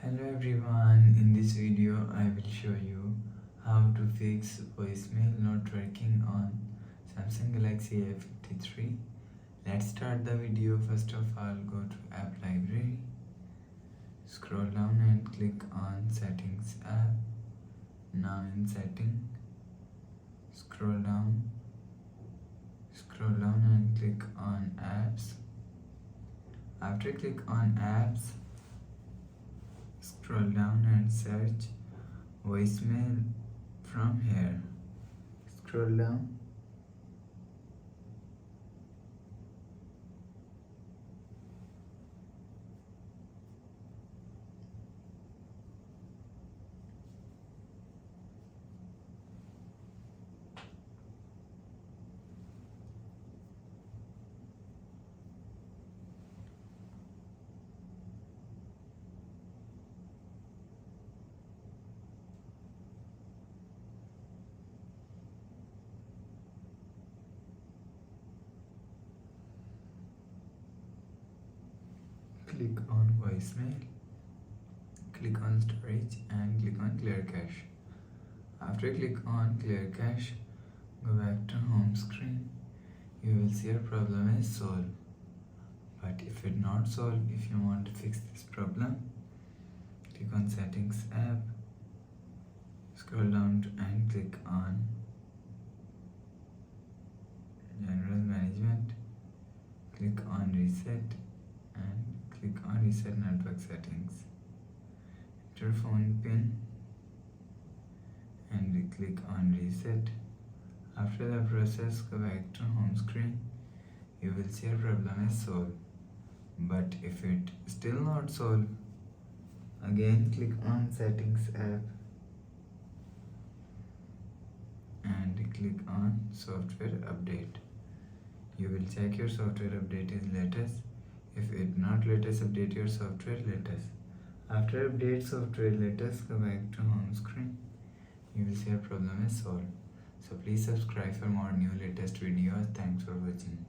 Hello everyone, in this video I will show you how to fix voicemail not working on Samsung Galaxy A53. Let's start the video. First of all, go to app library, scroll down and click on settings app. Now in setting, scroll down and click on apps. After click on apps, scroll down and search voicemail from here. Scroll down. Click on voicemail, click on storage and click on clear cache. After click on clear cache, go back to home screen. You will see your problem is solved. But if it not solved, if you want to fix this problem, click on settings app, scroll down and click on general management, click on reset and click on reset network settings. Enter phone pin and click on reset. After the process, go back to home screen. You will see your problem is solved. But if it still not solved, again click on settings app and click on software update. You will check your software update is latest. If it not latest, update your software latest. After update software latest, go back to home screen. You will see your problem is solved. So please subscribe for more new latest videos. Thanks for watching.